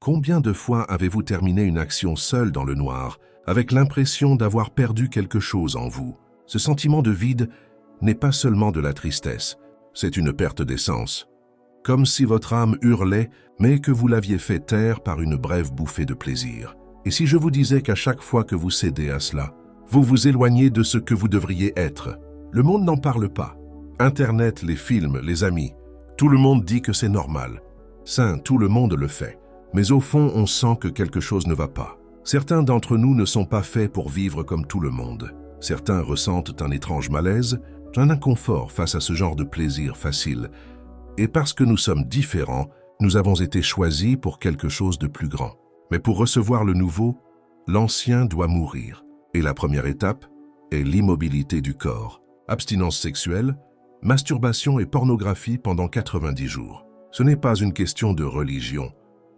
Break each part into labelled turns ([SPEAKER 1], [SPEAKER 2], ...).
[SPEAKER 1] Combien de fois avez-vous terminé une action seul dans le noir, avec l'impression d'avoir perdu quelque chose en vous? Ce sentiment de vide n'est pas seulement de la tristesse, c'est une perte d'essence. Comme si votre âme hurlait, mais que vous l'aviez fait taire par une brève bouffée de plaisir. Et si je vous disais qu'à chaque fois que vous cédez à cela, vous vous éloignez de ce que vous devriez être? Le monde n'en parle pas. Internet, les films, les amis, tout le monde dit que c'est normal. Saint, tout le monde le fait. Mais au fond, on sent que quelque chose ne va pas. Certains d'entre nous ne sont pas faits pour vivre comme tout le monde. Certains ressentent un étrange malaise, un inconfort face à ce genre de plaisir facile. Et parce que nous sommes différents, nous avons été choisis pour quelque chose de plus grand. Mais pour recevoir le nouveau, l'ancien doit mourir. Et la première étape est l'immobilité du corps. Abstinence sexuelle, masturbation et pornographie pendant 90 jours. Ce n'est pas une question de religion,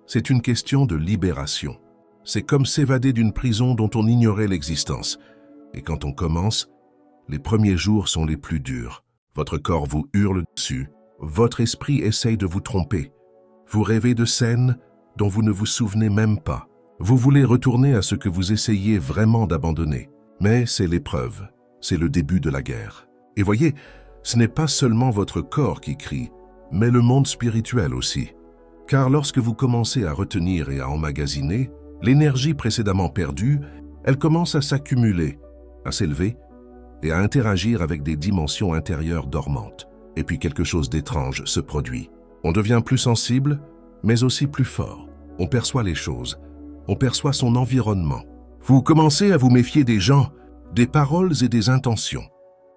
[SPEAKER 1] c'est une question de libération. C'est comme s'évader d'une prison dont on ignorait l'existence. Et quand on commence, les premiers jours sont les plus durs. Votre corps vous hurle dessus, votre esprit essaye de vous tromper. Vous rêvez de scènes dont vous ne vous souvenez même pas. Vous voulez retourner à ce que vous essayez vraiment d'abandonner. Mais c'est l'épreuve, c'est le début de la guerre. Et voyez, ce n'est pas seulement votre corps qui crie, mais le monde spirituel aussi. Car lorsque vous commencez à retenir et à emmagasiner, l'énergie précédemment perdue, elle commence à s'accumuler, à s'élever et à interagir avec des dimensions intérieures dormantes. Et puis quelque chose d'étrange se produit. On devient plus sensible, mais aussi plus fort. On perçoit les choses, on perçoit son environnement. Vous commencez à vous méfier des gens, des paroles et des intentions.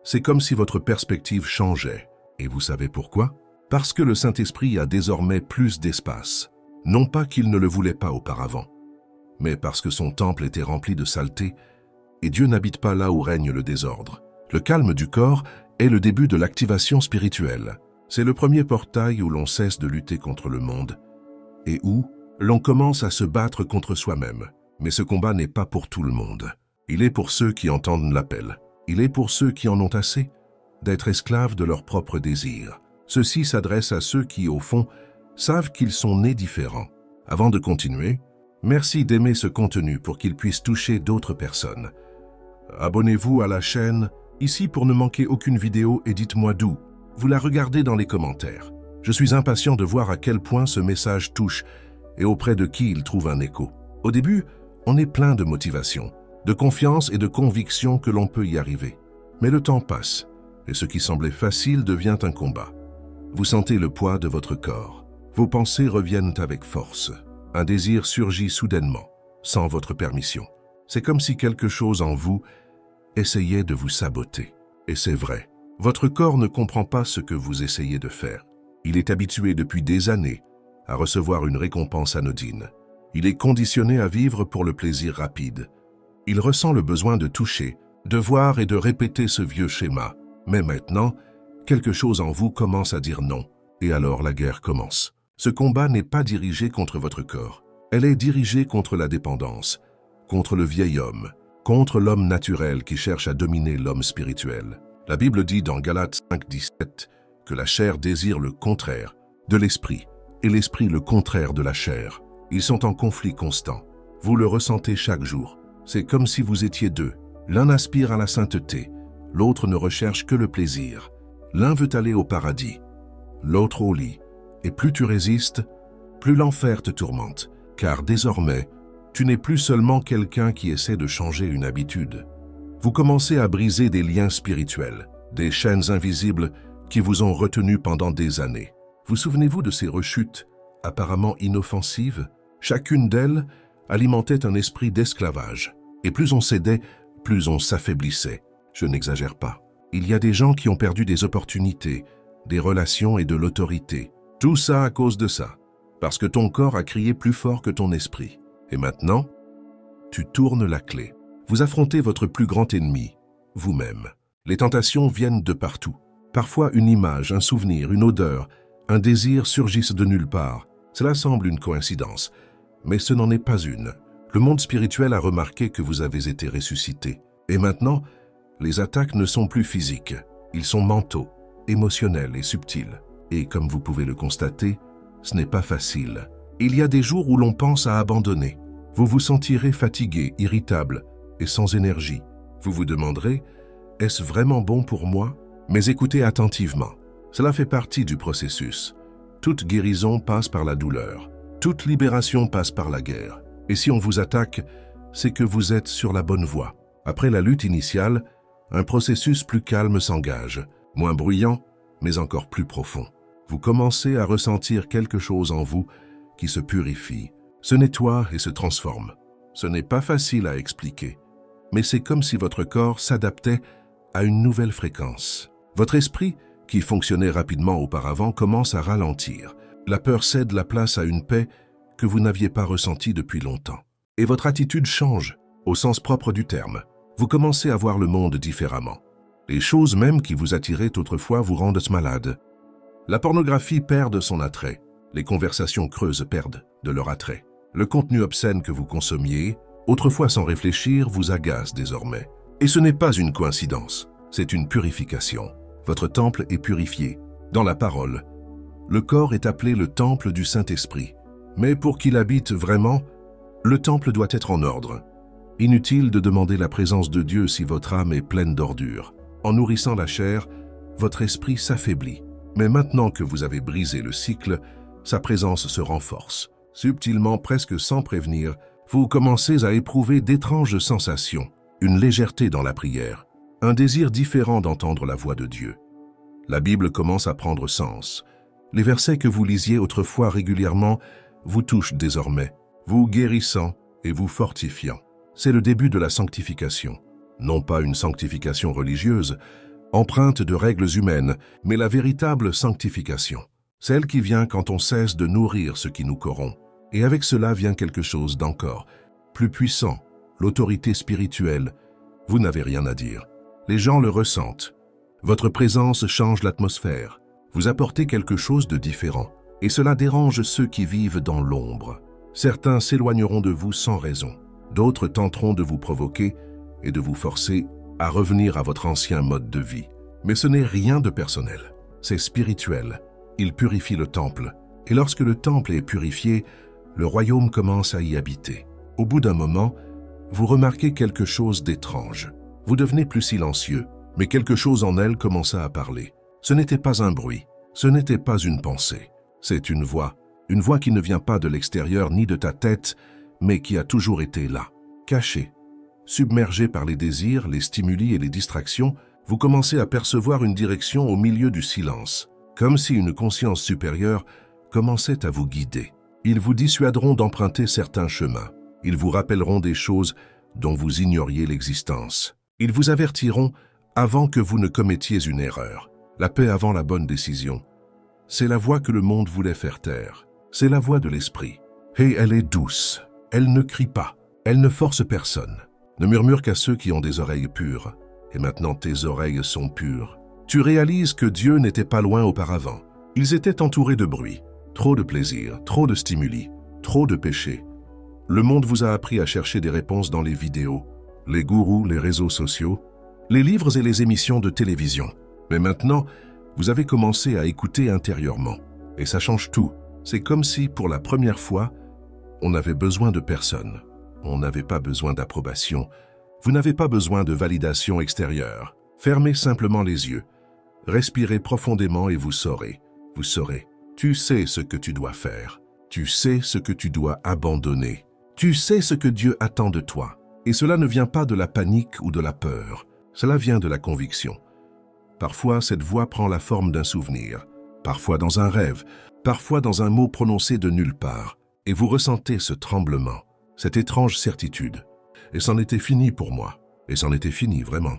[SPEAKER 1] C'est comme si votre perspective changeait. Et vous savez pourquoi? Parce que le Saint-Esprit a désormais plus d'espace. Non pas qu'il ne le voulait pas auparavant, mais parce que son temple était rempli de saleté, et Dieu n'habite pas là où règne le désordre. Le calme du corps est le début de l'activation spirituelle. C'est le premier portail où l'on cesse de lutter contre le monde, et où l'on commence à se battre contre soi-même. Mais ce combat n'est pas pour tout le monde. Il est pour ceux qui entendent l'appel. Il est pour ceux qui en ont assez d'être esclaves de leurs propres désirs. Ceci s'adresse à ceux qui, au fond, savent qu'ils sont nés différents. Avant de continuer, merci d'aimer ce contenu pour qu'il puisse toucher d'autres personnes. Abonnez-vous à la chaîne ici pour ne manquer aucune vidéo et dites-moi d'où vous la regardez dans les commentaires. Je suis impatient de voir à quel point ce message touche et auprès de qui il trouve un écho. Au début, on est plein de motivation, de confiance et de conviction que l'on peut y arriver. Mais le temps passe et ce qui semblait facile devient un combat. Vous sentez le poids de votre corps. Vos pensées reviennent avec force. Un désir surgit soudainement, sans votre permission. C'est comme si quelque chose en vous essayait de vous saboter. Et c'est vrai, votre corps ne comprend pas ce que vous essayez de faire. Il est habitué depuis des années à recevoir une récompense anodine. Il est conditionné à vivre pour le plaisir rapide. Il ressent le besoin de toucher, de voir et de répéter ce vieux schéma. Mais maintenant, quelque chose en vous commence à dire non, et alors la guerre commence. Ce combat n'est pas dirigé contre votre corps. Elle est dirigée contre la dépendance, contre le vieil homme, contre l'homme naturel qui cherche à dominer l'homme spirituel. La Bible dit dans Galates 5:17 que la chair désire le contraire de l'esprit, et l'esprit le contraire de la chair. Ils sont en conflit constant. Vous le ressentez chaque jour. C'est comme si vous étiez deux. L'un aspire à la sainteté, l'autre ne recherche que le plaisir. L'un veut aller au paradis, l'autre au lit. Et plus tu résistes, plus l'enfer te tourmente. Car désormais, tu n'es plus seulement quelqu'un qui essaie de changer une habitude. Vous commencez à briser des liens spirituels, des chaînes invisibles qui vous ont retenu pendant des années. Vous souvenez-vous de ces rechutes apparemment inoffensives? Chacune d'elles alimentait un esprit d'esclavage. Et plus on cédait, plus on s'affaiblissait. Je n'exagère pas. Il y a des gens qui ont perdu des opportunités, des relations et de l'autorité. Tout ça à cause de ça. Parce que ton corps a crié plus fort que ton esprit. Et maintenant, tu tournes la clé. Vous affrontez votre plus grand ennemi, vous-même. Les tentations viennent de partout. Parfois, une image, un souvenir, une odeur, un désir surgissent de nulle part. Cela semble une coïncidence, mais ce n'en est pas une. Le monde spirituel a remarqué que vous avez été ressuscité. Et maintenant, les attaques ne sont plus physiques. Ils sont mentaux, émotionnels et subtils. Et comme vous pouvez le constater, ce n'est pas facile. Il y a des jours où l'on pense à abandonner. Vous vous sentirez fatigué, irritable et sans énergie. Vous vous demanderez, est-ce vraiment bon pour moi? Mais écoutez attentivement. Cela fait partie du processus. Toute guérison passe par la douleur. Toute libération passe par la guerre. Et si on vous attaque, c'est que vous êtes sur la bonne voie. Après la lutte initiale, un processus plus calme s'engage, moins bruyant, mais encore plus profond. Vous commencez à ressentir quelque chose en vous qui se purifie, se nettoie et se transforme. Ce n'est pas facile à expliquer, mais c'est comme si votre corps s'adaptait à une nouvelle fréquence. Votre esprit, qui fonctionnait rapidement auparavant, commence à ralentir. La peur cède la place à une paix que vous n'aviez pas ressentie depuis longtemps. Et votre attitude change, au sens propre du terme. Vous commencez à voir le monde différemment. Les choses même qui vous attiraient autrefois vous rendent malade. La pornographie perd de son attrait. Les conversations creuses perdent de leur attrait. Le contenu obscène que vous consommiez, autrefois sans réfléchir, vous agace désormais. Et ce n'est pas une coïncidence, c'est une purification. Votre temple est purifié. Dans la parole, le corps est appelé le temple du Saint-Esprit. Mais pour qu'il habite vraiment, le temple doit être en ordre. Inutile de demander la présence de Dieu si votre âme est pleine d'ordures. En nourrissant la chair, votre esprit s'affaiblit. Mais maintenant que vous avez brisé le cycle, sa présence se renforce. Subtilement, presque sans prévenir, vous commencez à éprouver d'étranges sensations, une légèreté dans la prière, un désir différent d'entendre la voix de Dieu. La Bible commence à prendre sens. Les versets que vous lisiez autrefois régulièrement vous touchent désormais, vous guérissant et vous fortifiant. C'est le début de la sanctification. Non pas une sanctification religieuse, empreinte de règles humaines, mais la véritable sanctification. Celle qui vient quand on cesse de nourrir ce qui nous corrompt. Et avec cela vient quelque chose d'encore plus puissant, l'autorité spirituelle. Vous n'avez rien à dire. Les gens le ressentent. Votre présence change l'atmosphère. Vous apportez quelque chose de différent. Et cela dérange ceux qui vivent dans l'ombre. Certains s'éloigneront de vous sans raison. D'autres tenteront de vous provoquer et de vous forcer à revenir à votre ancien mode de vie. Mais ce n'est rien de personnel. C'est spirituel. Il purifie le temple. Et lorsque le temple est purifié, le royaume commence à y habiter. Au bout d'un moment, vous remarquez quelque chose d'étrange. Vous devenez plus silencieux, mais quelque chose en elle commença à parler. Ce n'était pas un bruit, ce n'était pas une pensée. C'est une voix qui ne vient pas de l'extérieur ni de ta tête, mais qui a toujours été là, cachée. Submergé par les désirs, les stimuli et les distractions, vous commencez à percevoir une direction au milieu du silence, comme si une conscience supérieure commençait à vous guider. Ils vous dissuaderont d'emprunter certains chemins. Ils vous rappelleront des choses dont vous ignoriez l'existence. Ils vous avertiront avant que vous ne commettiez une erreur. La paix avant la bonne décision. C'est la voix que le monde voulait faire taire. C'est la voix de l'esprit. Et elle est douce. Elle ne crie pas. Elle ne force personne. Ne murmure qu'à ceux qui ont des oreilles pures. Et maintenant tes oreilles sont pures. Tu réalises que Dieu n'était pas loin auparavant. Ils étaient entourés de bruit. Trop de plaisir, trop de stimuli, trop de péchés. Le monde vous a appris à chercher des réponses dans les vidéos, les gourous, les réseaux sociaux, les livres et les émissions de télévision. Mais maintenant, vous avez commencé à écouter intérieurement. Et ça change tout. C'est comme si, pour la première fois, on n'avait besoin de personne. On n'avait pas besoin d'approbation. Vous n'avez pas besoin de validation extérieure. Fermez simplement les yeux. Respirez profondément et vous saurez. Vous saurez. Tu sais ce que tu dois faire. Tu sais ce que tu dois abandonner. Tu sais ce que Dieu attend de toi. Et cela ne vient pas de la panique ou de la peur. Cela vient de la conviction. Parfois, cette voix prend la forme d'un souvenir. Parfois dans un rêve. Parfois dans un mot prononcé de nulle part. Et vous ressentez ce tremblement, cette étrange certitude. Et c'en était fini pour moi. Et c'en était fini, vraiment.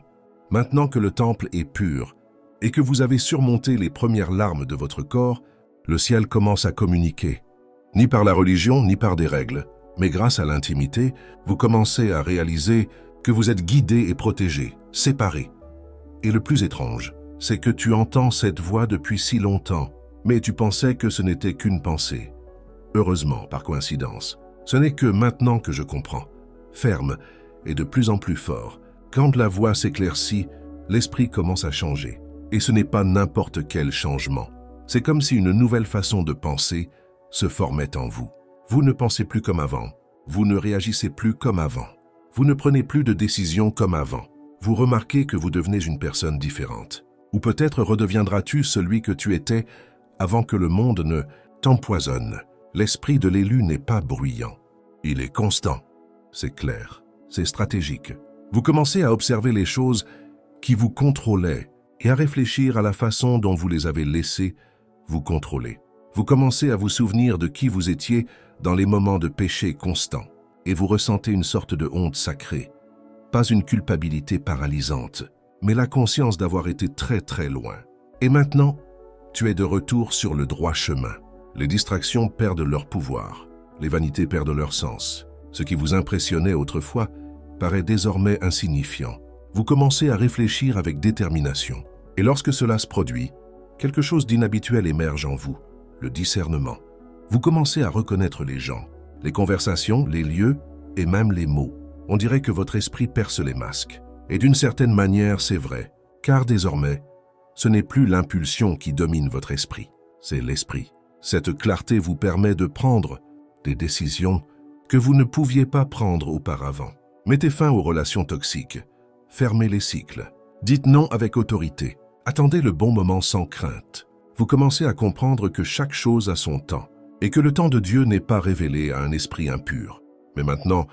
[SPEAKER 1] Maintenant que le temple est pur et que vous avez surmonté les premières larmes de votre corps, le ciel commence à communiquer. Ni par la religion, ni par des règles. Mais grâce à l'intimité, vous commencez à réaliser que vous êtes guidé et protégé, séparé. Et le plus étrange, c'est que tu entends cette voix depuis si longtemps, mais tu pensais que ce n'était qu'une pensée. Heureusement, par coïncidence, ce n'est que maintenant que je comprends. Ferme et de plus en plus fort. Quand la voix s'éclaircit, l'esprit commence à changer. Et ce n'est pas n'importe quel changement. C'est comme si une nouvelle façon de penser se formait en vous. Vous ne pensez plus comme avant. Vous ne réagissez plus comme avant. Vous ne prenez plus de décisions comme avant. Vous remarquez que vous devenez une personne différente. Ou peut-être redeviendras-tu celui que tu étais avant que le monde ne t'empoisonne. L'esprit de l'élu n'est pas bruyant. Il est constant. C'est clair. C'est stratégique. Vous commencez à observer les choses qui vous contrôlaient et à réfléchir à la façon dont vous les avez laissées vous contrôler. Vous commencez à vous souvenir de qui vous étiez dans les moments de péché constant et vous ressentez une sorte de honte sacrée. Pas une culpabilité paralysante, mais la conscience d'avoir été très très loin. Et maintenant, tu es de retour sur le droit chemin. Les distractions perdent leur pouvoir, les vanités perdent leur sens. Ce qui vous impressionnait autrefois paraît désormais insignifiant. Vous commencez à réfléchir avec détermination. Et lorsque cela se produit, quelque chose d'inhabituel émerge en vous, le discernement. Vous commencez à reconnaître les gens, les conversations, les lieux et même les mots. On dirait que votre esprit perce les masques. Et d'une certaine manière, c'est vrai, car désormais, ce n'est plus l'impulsion qui domine votre esprit, c'est l'esprit. Cette clarté vous permet de prendre des décisions que vous ne pouviez pas prendre auparavant. Mettez fin aux relations toxiques, fermez les cycles, dites non avec autorité, attendez le bon moment sans crainte. Vous commencez à comprendre que chaque chose a son temps et que le temps de Dieu n'est pas révélé à un esprit impur. Mais maintenant,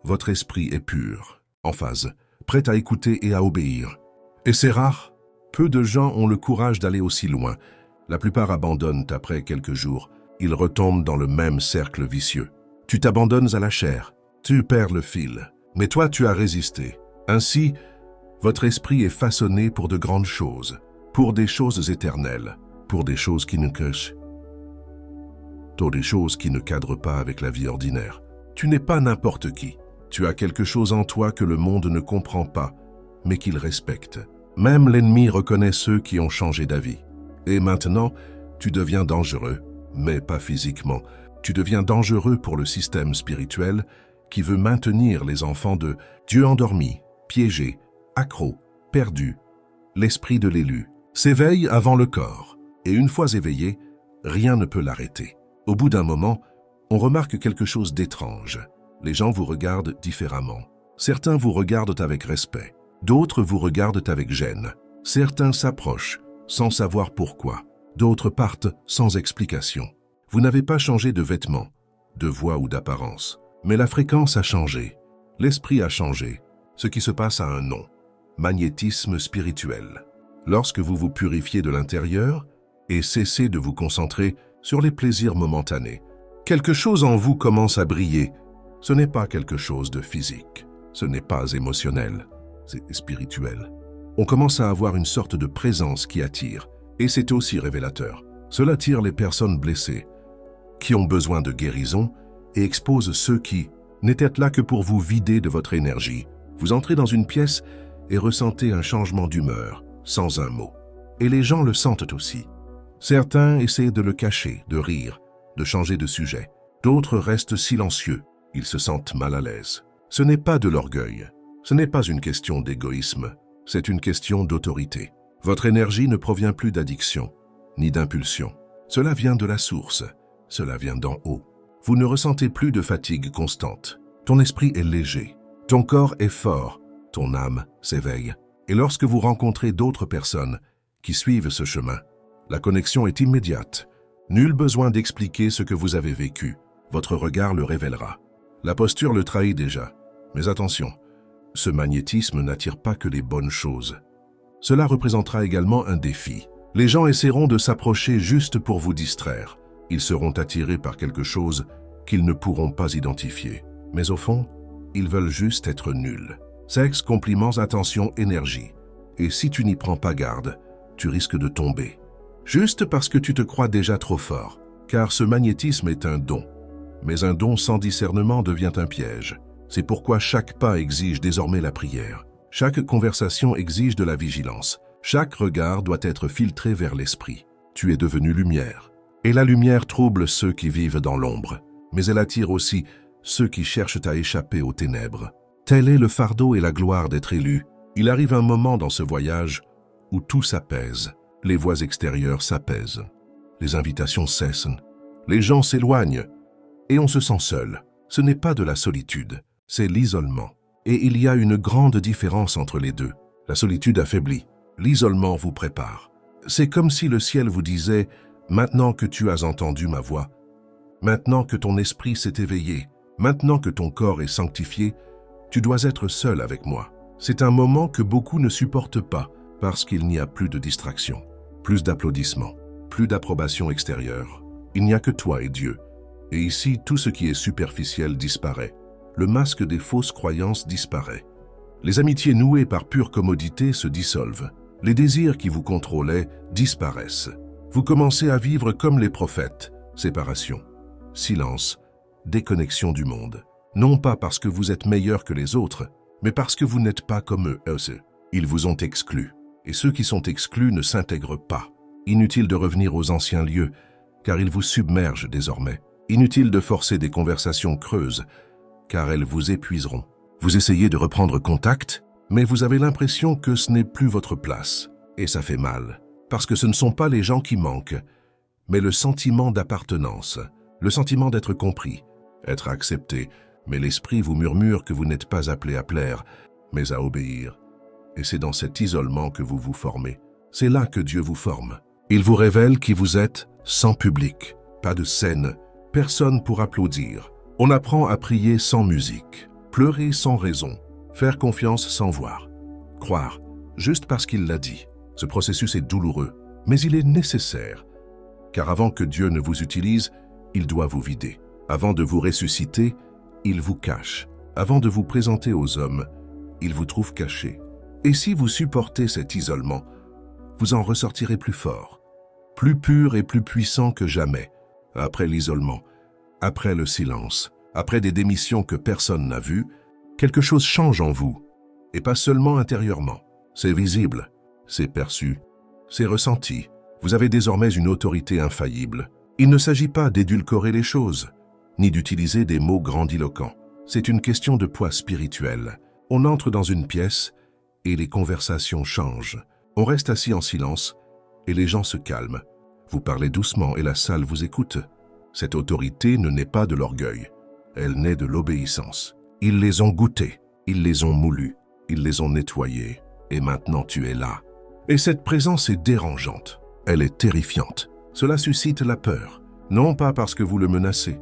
[SPEAKER 1] votre esprit est pur, en phase, prêt à écouter et à obéir. Et c'est rare. Peu de gens ont le courage d'aller aussi loin. La plupart abandonnent après quelques jours. Ils retombent dans le même cercle vicieux. Tu t'abandonnes à la chair, tu perds le fil. Mais toi, tu as résisté. Ainsi, votre esprit est façonné pour de grandes choses, pour des choses éternelles, pour des choses qui ne cachent, pour des choses qui ne cadrent pas avec la vie ordinaire. Tu n'es pas n'importe qui. Tu as quelque chose en toi que le monde ne comprend pas, mais qu'il respecte. Même l'ennemi reconnaît ceux qui ont changé d'avis. Et maintenant, tu deviens dangereux, mais pas physiquement. Tu deviens dangereux pour le système spirituel qui veut maintenir les enfants de Dieu endormis, piégés, accros, perdus. L'esprit de l'élu s'éveille avant le corps, et une fois éveillé, rien ne peut l'arrêter. Au bout d'un moment, on remarque quelque chose d'étrange. Les gens vous regardent différemment. Certains vous regardent avec respect, d'autres vous regardent avec gêne. Certains s'approchent sans savoir pourquoi, d'autres partent sans explication. Vous n'avez pas changé de vêtements, de voix ou d'apparence, mais la fréquence a changé, l'esprit a changé. Ce qui se passe a un nom, magnétisme spirituel. Lorsque vous vous purifiez de l'intérieur et cessez de vous concentrer sur les plaisirs momentanés, quelque chose en vous commence à briller. Ce n'est pas quelque chose de physique, ce n'est pas émotionnel, c'est spirituel. On commence à avoir une sorte de présence qui attire, et c'est aussi révélateur. Cela attire les personnes blessées, qui ont besoin de guérison, et expose ceux qui n'étaient là que pour vous vider de votre énergie. Vous entrez dans une pièce et ressentez un changement d'humeur, sans un mot. Et les gens le sentent aussi. Certains essaient de le cacher, de rire, de changer de sujet. D'autres restent silencieux. Ils se sentent mal à l'aise. Ce n'est pas de l'orgueil. Ce n'est pas une question d'égoïsme. C'est une question d'autorité. Votre énergie ne provient plus d'addiction, ni d'impulsion. Cela vient de la source. Cela vient d'en haut. Vous ne ressentez plus de fatigue constante. Ton esprit est léger. Ton corps est fort. Ton âme s'éveille. Et lorsque vous rencontrez d'autres personnes qui suivent ce chemin, la connexion est immédiate. Nul besoin d'expliquer ce que vous avez vécu. Votre regard le révélera. La posture le trahit déjà. Mais attention, ce magnétisme n'attire pas que les bonnes choses. Cela représentera également un défi. Les gens essaieront de s'approcher juste pour vous distraire. Ils seront attirés par quelque chose qu'ils ne pourront pas identifier. Mais au fond, ils veulent juste être nuls. Sexe, compliments, attention, énergie. Et si tu n'y prends pas garde, tu risques de tomber. Juste parce que tu te crois déjà trop fort. Car ce magnétisme est un don. Mais un don sans discernement devient un piège. C'est pourquoi chaque pas exige désormais la prière. Chaque conversation exige de la vigilance. Chaque regard doit être filtré vers l'esprit. Tu es devenu lumière. Et la lumière trouble ceux qui vivent dans l'ombre. Mais elle attire aussi ceux qui cherchent à échapper aux ténèbres. Tel est le fardeau et la gloire d'être élu. Il arrive un moment dans ce voyage où tout s'apaise. Les voix extérieures s'apaisent. Les invitations cessent. Les gens s'éloignent. et on se sent seul. Ce n'est pas de la solitude, c'est l'isolement. Et il y a une grande différence entre les deux. La solitude affaiblit, l'isolement vous prépare. C'est comme si le ciel vous disait « Maintenant que tu as entendu ma voix, maintenant que ton esprit s'est éveillé, maintenant que ton corps est sanctifié, tu dois être seul avec moi. » C'est un moment que beaucoup ne supportent pas parce qu'il n'y a plus de distraction, plus d'applaudissements, plus d'approbation extérieure. Il n'y a que toi et Dieu. Et ici, tout ce qui est superficiel disparaît. Le masque des fausses croyances disparaît. Les amitiés nouées par pure commodité se dissolvent. Les désirs qui vous contrôlaient disparaissent. Vous commencez à vivre comme les prophètes. Séparation, silence, déconnexion du monde. Non pas parce que vous êtes meilleur que les autres, mais parce que vous n'êtes pas comme eux. Ils vous ont exclus. Et ceux qui sont exclus ne s'intègrent pas. Inutile de revenir aux anciens lieux, car ils vous submergent désormais. Inutile de forcer des conversations creuses, car elles vous épuiseront. Vous essayez de reprendre contact, mais vous avez l'impression que ce n'est plus votre place. Et ça fait mal, parce que ce ne sont pas les gens qui manquent, mais le sentiment d'appartenance, le sentiment d'être compris, être accepté. Mais l'esprit vous murmure que vous n'êtes pas appelé à plaire, mais à obéir. Et c'est dans cet isolement que vous vous formez. C'est là que Dieu vous forme. Il vous révèle qui vous êtes sans public, pas de scène, personne pour applaudir. On apprend à prier sans musique, pleurer sans raison, faire confiance sans voir, croire juste parce qu'il l'a dit. Ce processus est douloureux, mais il est nécessaire, car avant que Dieu ne vous utilise, il doit vous vider. Avant de vous ressusciter, il vous cache. Avant de vous présenter aux hommes, il vous trouve caché. Et si vous supportez cet isolement, vous en ressortirez plus fort, plus pur et plus puissant que jamais, après l'isolement, après le silence, après des démissions que personne n'a vues, quelque chose change en vous, et pas seulement intérieurement. C'est visible, c'est perçu, c'est ressenti. Vous avez désormais une autorité infaillible. Il ne s'agit pas d'édulcorer les choses, ni d'utiliser des mots grandiloquents. C'est une question de poids spirituel. On entre dans une pièce et les conversations changent. On reste assis en silence et les gens se calment. Vous parlez doucement et la salle vous écoute. Cette autorité ne naît pas de l'orgueil, elle naît de l'obéissance. Ils les ont goûtés, ils les ont moulus, ils les ont nettoyés, et maintenant tu es là. Et cette présence est dérangeante, elle est terrifiante. Cela suscite la peur, non pas parce que vous le menacez,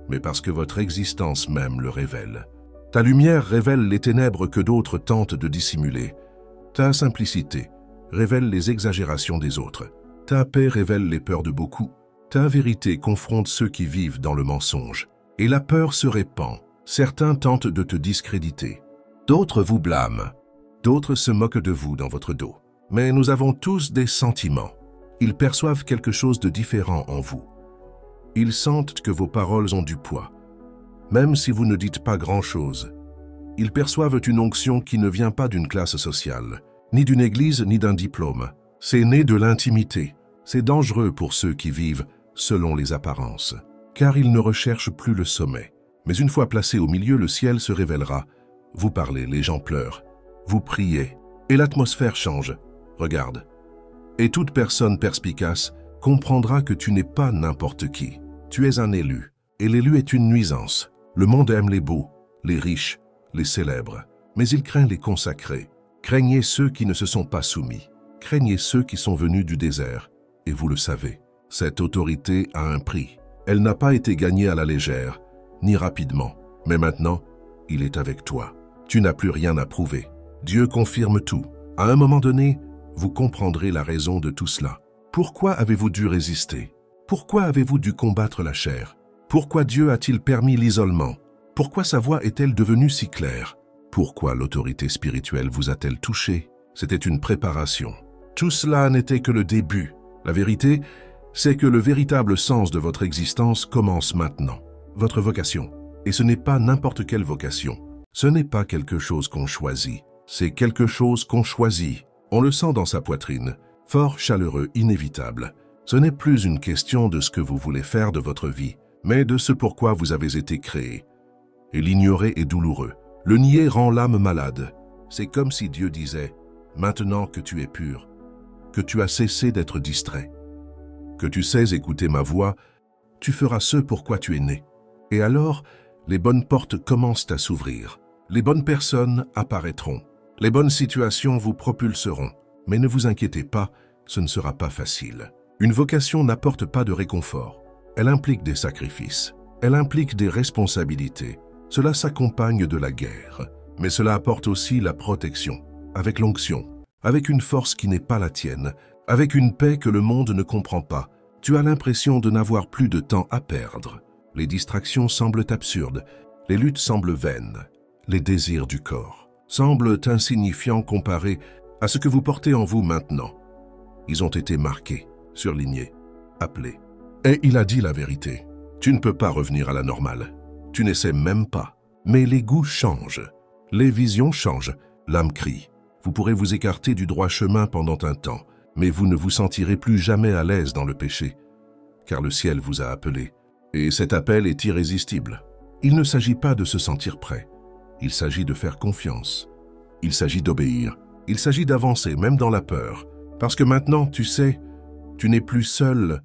[SPEAKER 1] mais parce que votre existence même le révèle. Ta lumière révèle les ténèbres que d'autres tentent de dissimuler. Ta simplicité révèle les exagérations des autres. Ta paix révèle les peurs de beaucoup. Ta vérité confronte ceux qui vivent dans le mensonge. Et la peur se répand. Certains tentent de te discréditer. D'autres vous blâment. D'autres se moquent de vous dans votre dos. Mais nous avons tous des sentiments. Ils perçoivent quelque chose de différent en vous. Ils sentent que vos paroles ont du poids. Même si vous ne dites pas grand-chose, ils perçoivent une onction qui ne vient pas d'une classe sociale, ni d'une église, ni d'un diplôme. C'est né de l'intimité. C'est dangereux pour ceux qui vivent selon les apparences, car ils ne recherchent plus le sommet. Mais une fois placé au milieu, le ciel se révélera. Vous parlez, les gens pleurent. Vous priez, et l'atmosphère change. Regarde. Et toute personne perspicace comprendra que tu n'es pas n'importe qui. Tu es un élu, et l'élu est une nuisance. Le monde aime les beaux, les riches, les célèbres, mais il craint les consacrés. Craignez ceux qui ne se sont pas soumis. Craignez ceux qui sont venus du désert, et vous le savez. Cette autorité a un prix. Elle n'a pas été gagnée à la légère, ni rapidement. Mais maintenant, il est avec toi. Tu n'as plus rien à prouver. Dieu confirme tout. À un moment donné, vous comprendrez la raison de tout cela. Pourquoi avez-vous dû résister? Pourquoi avez-vous dû combattre la chair? Pourquoi Dieu a-t-il permis l'isolement? Pourquoi sa voix est-elle devenue si claire? Pourquoi l'autorité spirituelle vous a-t-elle touché? C'était une préparation. Tout cela n'était que le début. La vérité, c'est que le véritable sens de votre existence commence maintenant. Votre vocation. Et ce n'est pas n'importe quelle vocation. Ce n'est pas quelque chose qu'on choisit. C'est quelque chose qu'on choisit. On le sent dans sa poitrine. Fort chaleureux, inévitable. Ce n'est plus une question de ce que vous voulez faire de votre vie, mais de ce pourquoi vous avez été créé. Et l'ignorer est douloureux. Le nier rend l'âme malade. C'est comme si Dieu disait « Maintenant que tu es pur, que tu as cessé d'être distrait, que tu sais écouter ma voix, tu feras ce pourquoi tu es né. Et alors, les bonnes portes commencent à s'ouvrir. Les bonnes personnes apparaîtront. Les bonnes situations vous propulseront. Mais ne vous inquiétez pas, ce ne sera pas facile. Une vocation n'apporte pas de réconfort. Elle implique des sacrifices. Elle implique des responsabilités. Cela s'accompagne de la guerre. Mais cela apporte aussi la protection, avec l'onction, avec une force qui n'est pas la tienne, avec une paix que le monde ne comprend pas. Tu as l'impression de n'avoir plus de temps à perdre. Les distractions semblent absurdes, les luttes semblent vaines, les désirs du corps semblent insignifiants comparés à ce que vous portez en vous maintenant. Ils ont été marqués, surlignés, appelés. Et il a dit la vérité. Tu ne peux pas revenir à la normale. Tu n'essaies même pas. Mais les goûts changent. Les visions changent. L'âme crie. Vous pourrez vous écarter du droit chemin pendant un temps, mais vous ne vous sentirez plus jamais à l'aise dans le péché, car le ciel vous a appelé. Et cet appel est irrésistible. Il ne s'agit pas de se sentir prêt. Il s'agit de faire confiance. Il s'agit d'obéir. Il s'agit d'avancer, même dans la peur. Parce que maintenant, tu sais, tu n'es plus seul